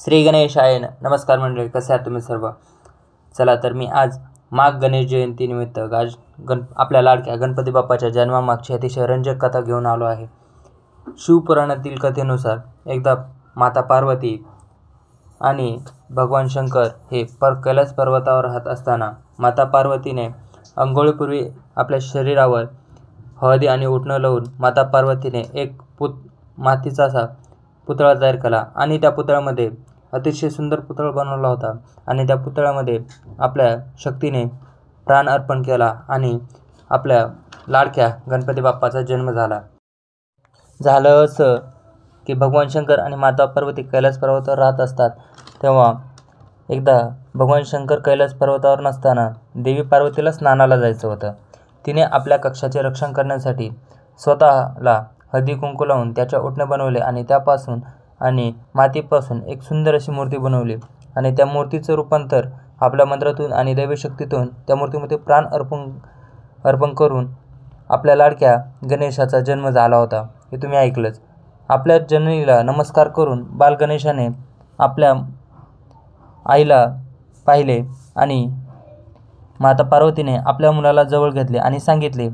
श्री गणेशाय नमस्कार मंडळी, कसे आहात तुम्ही सर्व? चला तर मी आज माघ गणेश जयंतीनिमित्त आपल्या लाडक्या गणपती बाप्पाच्या जन्मामागची अतिशय रंजक कथा घेऊन आलो आहे. शिवपुराणातील कथेनुसार एकदा माता पार्वती आणि भगवान शंकर हे कैलास पर्वतावर राहत असताना माता पार्वतीने अंघोळीपूर्वी आपल्या शरीरावर हळदी आणि उटणं लावून माता पार्वतीने एक मातीचा असा पुतळा तयार केला आणि त्या पुतळ्यामध्ये अतिशय सुंदर पुतळा बनवला होता आणि त्या पुतळ्यामध्ये आपल्या शक्तीने प्राण अर्पण केला आणि आपल्या लाडक्या गणपती बाप्पाचा जन्म झाला. झालं असं की भगवान शंकर आणि माता पार्वती कैलास पर्वतावर राहत असतात तेव्हा एकदा भगवान शंकर कैलास पर्वतावर नसताना देवी पार्वतीला स्नानाला जायचं होतं. तिने आपल्या कक्षाचे रक्षण करण्यासाठी स्वतःला हळदी कुंकू लावून त्याच्या ओटणे बनवले आणि त्यापासून आणि मातीपासून एक सुंदर अशी मूर्ती बनवली आणि त्या मूर्तीचं रूपांतर आपल्या मंत्रातून आणि दैवी शक्तीतून त्या मूर्तीमध्ये प्राण अर्पण करून आपल्या लाडक्या गणेशाचा जन्म झाला होता. हे तुम्ही ऐकलंच. आपल्या जननीला नमस्कार करून बाल गणेशाने आपल्या आईला पाहिले आणि माता पार्वतीने आपल्या मुलाला जवळ घेतले आणि सांगितले,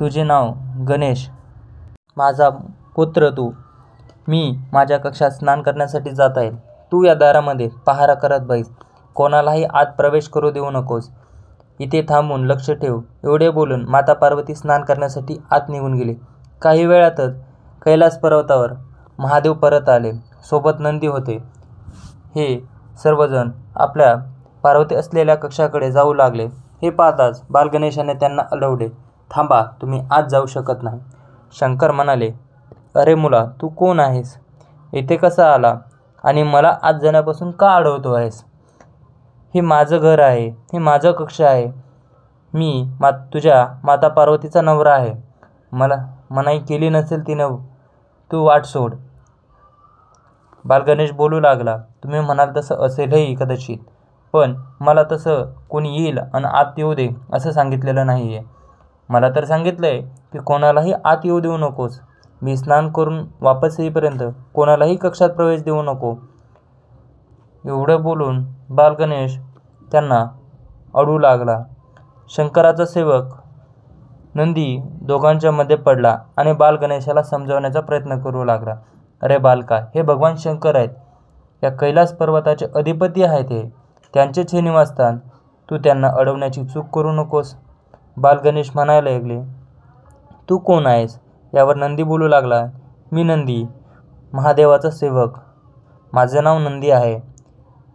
तुझे नाव गणेश, माझा पुत्र तू. मी माझ्या कक्षात स्नान करण्यासाठी जात आहे. तू या दारामध्ये पहारा करत बैस. कोणालाही आत प्रवेश करू देऊ नकोस. इथे थांबून लक्ष ठेव. एवढे बोलून माता पार्वती स्नान करण्यासाठी आत निघून गेली. काही वेळातच कैलास पर्वतावर महादेव परत आले. सोबत नंदी होते. हे सर्वजण आपल्या पार्वती असलेल्या कक्षाकडे जाऊ लागले. हे पाहताच बालगणेशाने त्यांना अडवले. थांबा, तुम्ही आत जाऊ शकत नाही. शंकर म्हणाले, अरे मुला, तू कोण आहेस? इथे कसा आला आणि मला आत जाण्यापासून का अडवतो आहेस? हे माझं घर आहे, हे माझं कक्ष आहे. मी तुझ्या माता पार्वतीचा नवरा आहे. मला मनाई केली नसेल तिनं, तू वाट सोड. बालगणेश बोलू लागला, तुम्ही म्हणाल तसं असेलही कदाचित, पण मला तसं कोणी येईल आणि आत येऊ दे असं सांगितलेलं नाही आहे. मला तर सांगितलं आहे की कोणालाही आत येऊ देऊ नकोस. मी स्नान करून वापस येईपर्यंत कोणालाही कक्षात प्रवेश देऊ नको. एवढं बोलून बालगणेश त्यांना अडवू लागला. शंकराचा सेवक नंदी दोघांच्या मध्ये पडला आणि बालगणेशाला समजावण्याचा प्रयत्न करू लागला. अरे बालका, हे भगवान शंकर आहेत. या कैलास पर्वताचे अधिपती आहेत. हे त्यांचेच हे निवासस्थान. तू त्यांना अडवण्याची चूक करू नकोस. बालगणेश म्हणायला लागले, तू कोण आहेस? यावर नंदी बोलू लागला, मी नंदी, महादेवाचा सेवक. माझं नाव नंदी आहे.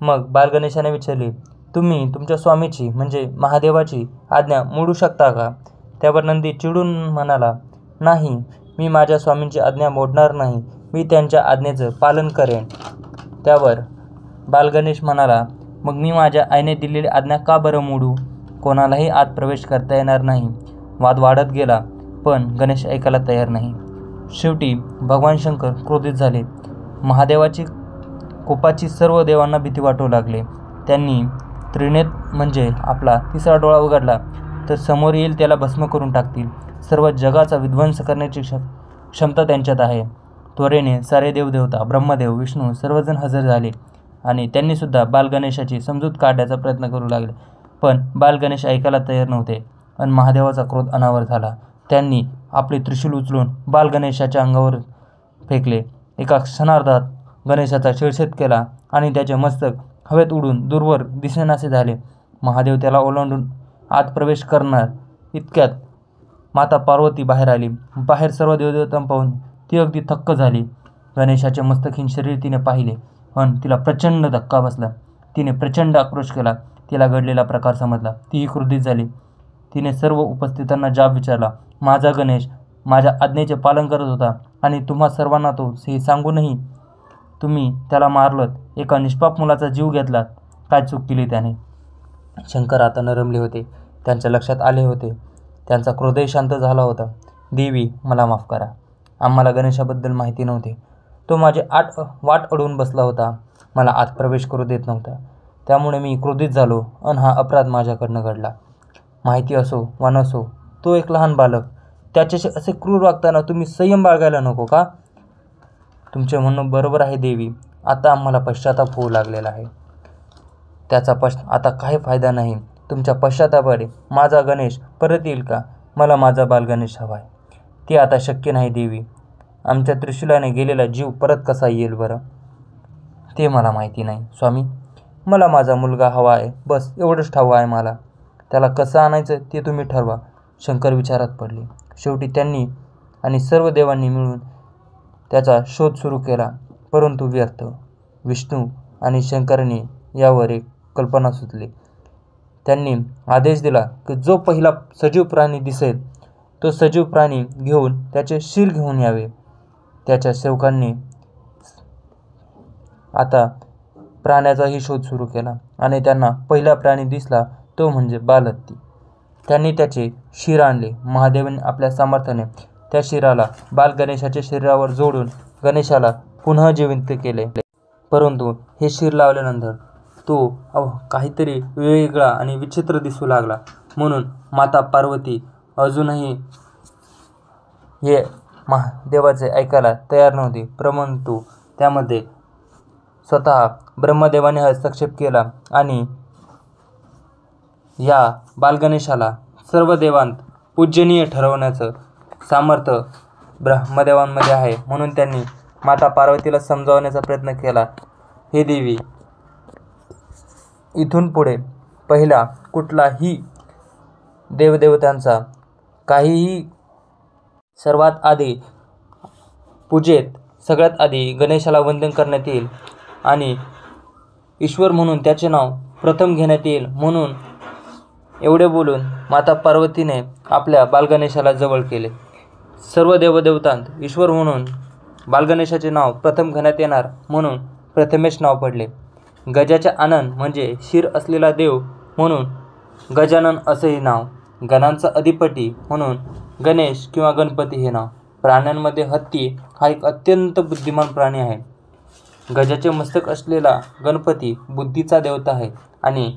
मग बालगणेशाने विचारले, तुम्ही तुमच्या स्वामीची म्हणजे महादेवाची आज्ञा मोडू शकता का? त्यावर नंदी चिडून म्हणाला, नाही, मी माझ्या स्वामींची आज्ञा मोडणार नाही. मी त्यांच्या आज्ञेचं पालन करेन. त्यावर बालगणेश म्हणाला, मग मी माझ्या आईने दिलेली आज्ञा का बरं मोडू? कोणालाही आत प्रवेश करता येणार नाही. वाद वाढत गेला, पण गणेश ऐकायला तयार नाही. शेवटी भगवान शंकर क्रोधित झाले. महादेवाची कोपाची सर्व देवांना भीती वाटू लागले. त्यांनी त्रिनेत्र म्हणजे आपला तिसरा डोळा उघडला तर समोर येईल त्याला भस्म करून टाकतील. सर्व जगाचा विध्वंस करण्याची क्षमता त्यांच्यात आहे. त्वरेने सारे देवदेवता, ब्रह्मदेव, विष्णू सर्वजण हजर झाले आणि त्यांनीसुद्धा बालगणेशाची समजूत काढण्याचा प्रयत्न करू लागले. पण बालगणेश ऐकायला तयार नव्हते आणि महादेवाचा क्रोध अनावर झाला. त्यांनी आपले त्रिशूल उचलून बालगणेशाच्या अंगावर फेकले. एका क्षणार्धात गणेशाचा शिरच्छेद केला आणि त्याचे मस्तक हवेत उडून दूरवर दिसेनासे झाले. महादेव त्याला ओलांडून आत प्रवेश करणार इतक्यात माता पार्वती बाहेर आली. बाहेर सर्व देवदेवता पाहून ती अगदी थक्क झाली. गणेशाचे मस्तकहीन शरीर तिने पाहिले आणि तिला प्रचंड धक्का बसला. तिने प्रचंड आक्रोश केला. तिला घडलेला प्रकार समजला. तीही क्रोधित झाली. तिने सर्व उपस्थितांना जाब विचारला, माझा गणेश माझ्या आज्ञेचे पालन करत होता आणि तुम्हा सर्वांना तो हे सांगूनही तुम्ही त्याला मारलत. एका निष्पाप मुलाचा जीव घेतलात. काय चूक केली त्याने? शंकर आता नरमले होते. त्यांच्या लक्षात आले होते. त्यांचा क्रोधही शांत झाला होता. देवी, मला माफ करा. आम्हाला गणेशाबद्दल माहिती नव्हते. तो माझे वाट अडवून बसला होता. मला आत प्रवेश करू देत नव्हता. त्यामुळे मी क्रोधित झालो आणि हा अपराध माझ्याकडनं घडला. माहिती असो वा नसो, तो एक लहान बालक. त्याच्याशी असे क्रूर वागताना तुम्ही संयम बाळगायला नको का? तुमचे म्हणणं बरोबर आहे देवी. आता आम्हाला पश्चाताप होऊ लागलेला आहे. त्याचा आता काही फायदा नाही. तुमच्या पश्चातापाने माझा गणेश परत येईल का? मला माझा बालगणेश हवा आहे. ते आता शक्य नाही देवी. आमच्या त्रिशूलाने गेलेला जीव परत कसा येईल बरं? ते मला माहिती नाही स्वामी. मला माझा मुलगा हवा आहे, बस एवढंच ठाऊक आहे मला. त्याला कसं आणायचं ते तुम्ही ठरवा. शंकर विचारात पडले. शेवटी त्यांनी आणि सर्व देवांनी मिळून त्याचा शोध सुरू केला, परंतु व्यर्थ. विष्णू आणि शंकरांनी यावर एक कल्पना सुचली. त्यांनी आदेश दिला की जो पहिला सजीव प्राणी दिसेल तो सजीव प्राणी घेऊन त्याचे शीर घेऊन यावे. त्याच्या सेवकांनी आता प्राण्याचाही शोध सुरू केला आणि त्यांना पहिला प्राणी दिसला तो म्हणजे बालहत्ती. त्यांनी त्याचे शिर आणले. महादेवाने आपल्या सामर्थ्याने त्या शिराला बालगणेशाच्या शरीरावर जोडून गणेशाला पुन्हा जिवंत केले. परंतु हे शिर लावल्यानंतर तो काहीतरी वेगळा आणि विचित्र दिसू लागला. म्हणून माता पार्वती अजूनही हे महादेवाचे ऐकायला तयार नव्हती. परंतु त्यामध्ये स्वतः ब्रह्मदेवाने हस्तक्षेप केला आणि या बालगणेशाला सर्व देवांत पूजनीय ठरवण्याचं सामर्थ्य ब्रह्मदेवांमध्ये आहे. म्हणून त्यांनी माता पार्वतीला समजावण्याचा प्रयत्न केला. हे देवी, इथून पुढे पहिला कुठलाही देवदेवतांचा काहीही सर्वात आधी पूजेत सगळ्यात आधी गणेशाला वंदन करण्यात येईल आणि ईश्वर म्हणून त्याचे नाव प्रथम घेण्यात येईल. म्हणून एवढे बोलून माता पार्वतीने आपल्या बालगणेशाला जवळ केले. सर्व देवदेवतांत ईश्वर म्हणून बालगणेशाचे नाव प्रथम घेण्यात येणार म्हणून प्रथमेश नाव पडले. गजाचे आनंद म्हणजे शिर असलेला देव म्हणून गजानन असेही नाव. गणांचा अधिपती म्हणून गणेश किंवा गणपती हे नाव. प्राण्यांमध्ये हत्ती हा एक अत्यंत बुद्धिमान प्राणी आहे. गजाचे मस्तक असलेला गणपती बुद्धीचा देवता आहे. आणि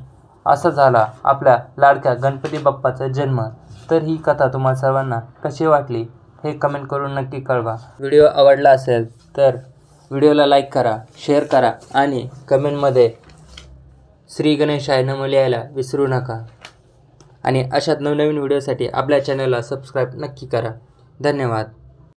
असा झाला आपल्या लाडक्या गणपती बाप्पाचा जन्म. तर ही कथा तुम्हाला सर्वांना कशी वाटली हे कमेंट करून नक्की कळवा. व्हिडिओ आवडला असेल तर व्हिडिओला लाईक करा, शेअर करा आणि कमेंटमध्ये श्री गणेशाय नमः लिहायला विसरू नका. आणि अशाच नवनवीन व्हिडिओसाठी आपल्या चॅनलला सबस्क्राईब नक्की करा. धन्यवाद.